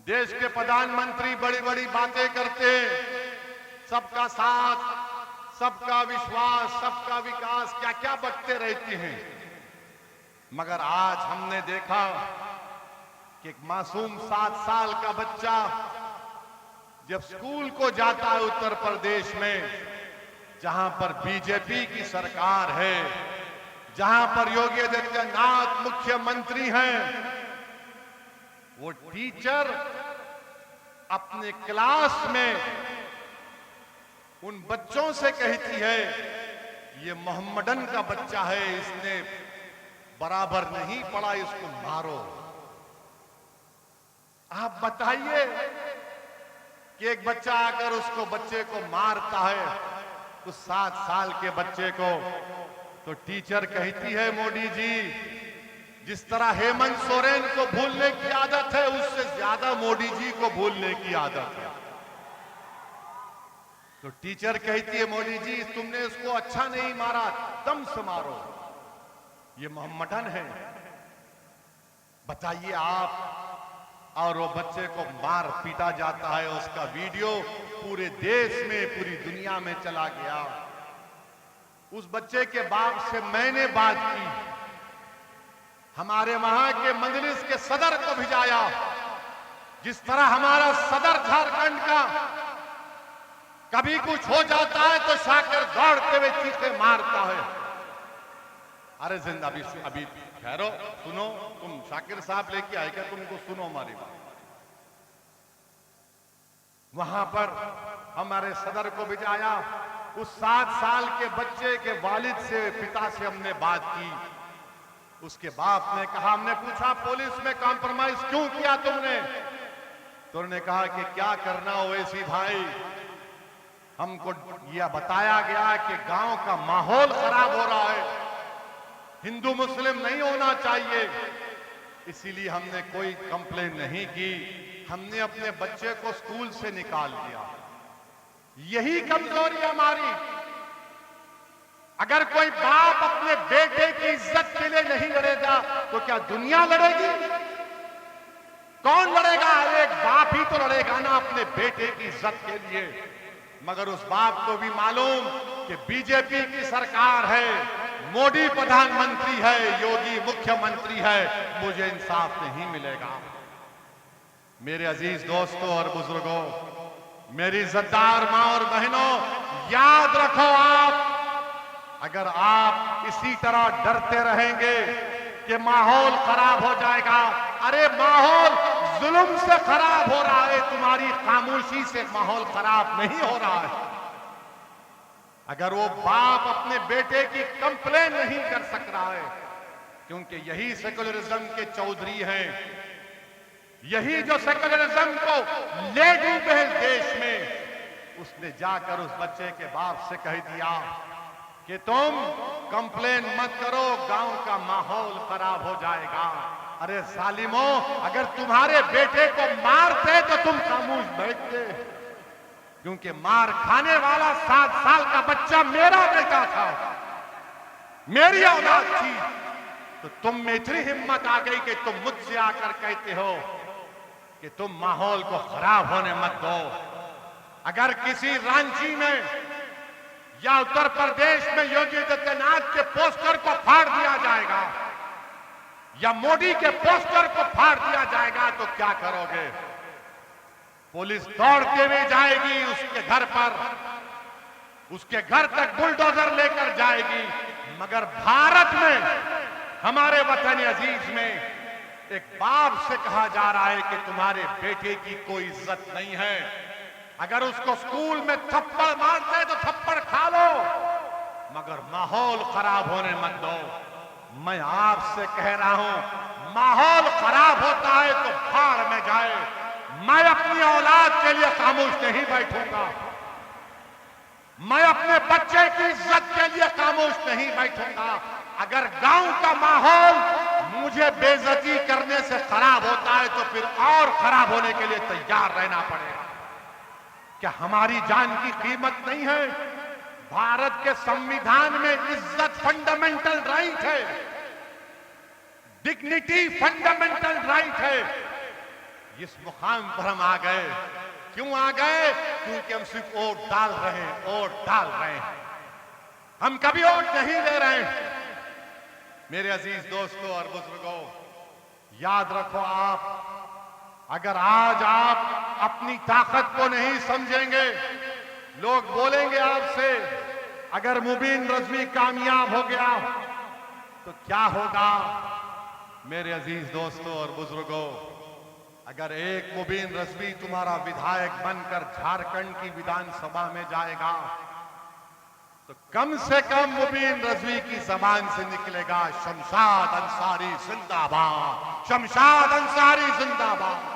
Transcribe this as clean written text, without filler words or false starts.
देश के प्रधानमंत्री बड़ी बड़ी बातें करते हैं, सबका साथ, सबका विश्वास, सबका विकास, क्या क्या बकते रहते हैं। मगर आज हमने देखा कि एक मासूम 7 साल का बच्चा जब स्कूल को जाता है उत्तर प्रदेश में, जहां पर बीजेपी की सरकार है, जहां पर योगी आदित्यनाथ मुख्यमंत्री हैं, वो टीचर अपने क्लास में उन बच्चों से कहती है, ये मोहम्मदन का बच्चा है, इसने बराबर नहीं पढ़ा, इसको मारो। आप बताइए कि एक बच्चा आकर उसको बच्चे को मारता है, उस 7 साल के बच्चे को, तो टीचर कहती है, मोदी जी, जिस तरह हेमंत सोरेन को भूलने की आदत है, उससे ज्यादा मोदी जी को भूलने की आदत है। तो टीचर कहती है, मोदी जी, तुमने इसको अच्छा नहीं मारा, दम से मारो, ये मोहम्मदन है। बताइए आप। और वो बच्चे को मार पीटा जाता है, उसका वीडियो पूरे देश में, पूरी दुनिया में चला गया। उस बच्चे के बाप से मैंने बात की, हमारे वहां के मजलिस के सदर को भिजाया। जिस तरह हमारा सदर झारखंड का कभी कुछ हो जाता है तो शाकिर दौड़ते हुए चीखे मारता है। अरे जिंदा अभी ठहरो, सुनो, तुम शाकिर साहब लेके आए क्या? तुमको सुनो हमारी बात। वहां पर हमारे सदर को भिजाया। उस 7 साल के बच्चे के वालिद से, पिता से हमने बात की। उसके बाप ने कहा, हमने पूछा पुलिस में कॉम्प्रोमाइज क्यों किया तुमने? तो उन्होंने कहा कि क्या करना ओवैसी भाई, हमको यह बताया गया कि गांव का माहौल खराब हो रहा है, हिंदू मुस्लिम नहीं होना चाहिए, इसीलिए हमने कोई कंप्लेन नहीं की, हमने अपने बच्चे को स्कूल से निकाल दिया। यही कमजोरी हमारी। अगर कोई बाप अपने बेटे की इज्जत के लिए नहीं लड़ेगा तो क्या दुनिया लड़ेगी? कौन लड़ेगा? एक बाप ही तो लड़ेगा ना अपने बेटे की इज्जत के लिए। मगर उस बाप को भी मालूम कि बीजेपी की सरकार है, मोदी प्रधानमंत्री है, योगी मुख्यमंत्री है, मुझे इंसाफ नहीं मिलेगा। मेरे अजीज दोस्तों और बुजुर्गों, मेरी इज्जतदार मां और बहनों, याद रखो, आप अगर आप इसी तरह डरते रहेंगे कि माहौल खराब हो जाएगा, अरे माहौल जुल्म से खराब हो रहा है, तुम्हारी खामोशी से माहौल खराब नहीं हो रहा है। अगर वो बाप अपने बेटे की कंप्लेन नहीं कर सक रहा है, क्योंकि यही सेकुलरिज्म के चौधरी हैं, यही जो सेकुलरिज्म को ले डूबे हैं देश में, उसने जाकर उस बच्चे के बाप से कह दिया कि तुम कंप्लेन मत करो, गांव का माहौल खराब हो जाएगा। अरे सालिमो, अगर तुम्हारे बेटे को मारते तो तुम खामोश बैठते, क्योंकि मार खाने वाला 7 साल का बच्चा मेरा बेटा था, मेरी औलाद थी। तो तुम में इतनी हिम्मत आ गई कि तुम मुझसे आकर कहते हो कि तुम माहौल को खराब होने मत दो। अगर किसी रांची में या उत्तर प्रदेश में योगी आदित्यनाथ के पोस्टर को फाड़ दिया जाएगा या मोदी के पोस्टर को फाड़ दिया जाएगा तो क्या करोगे? पुलिस दौड़ते हुए जाएगी उसके घर पर, उसके घर तक बुलडोजर लेकर जाएगी। मगर भारत में, हमारे वतन अजीज में, एक बाप से कहा जा रहा है कि तुम्हारे बेटे की कोई इज्जत नहीं है। अगर उसको स्कूल में थप्पड़ मारते तो थप्पड़ खा लो, मगर माहौल खराब होने मत दो। मैं आपसे कह रहा हूं, माहौल खराब होता है तो भाड़ में जाए। मैं अपनी औलाद के लिए खामोश नहीं बैठूंगा, मैं अपने बच्चे की इज्जत के लिए खामोश नहीं बैठूंगा। अगर गांव का माहौल मुझे बेइज्जती करने से खराब होता है तो फिर और खराब होने के लिए तैयार रहना पड़ेगा। क्या हमारी जान की कीमत नहीं है? भारत के संविधान में इज्जत फंडामेंटल राइट है, डिग्निटी फंडामेंटल राइट है। इस मुकाम पर हम आ गए। क्यों आ गए? क्योंकि हम सिर्फ वोट डाल रहे हैं, वोट डाल रहे हैं, हम कभी वोट नहीं दे रहे हैं। मेरे अजीज दोस्तों और बुजुर्गों, याद रखो, आप अगर आज आप अपनी ताकत को नहीं समझेंगे, लोग बोलेंगे आपसे अगर मुबीन रजवी कामयाब हो गया तो क्या होगा? मेरे अजीज दोस्तों और बुजुर्गों, अगर एक मुबीन रजवी तुम्हारा विधायक बनकर झारखंड की विधानसभा में जाएगा तो कम से कम मुबीन रजवी की जबान से निकलेगा शमशाद अंसारी जिंदाबाद, शमशाद अंसारी जिंदाबाद।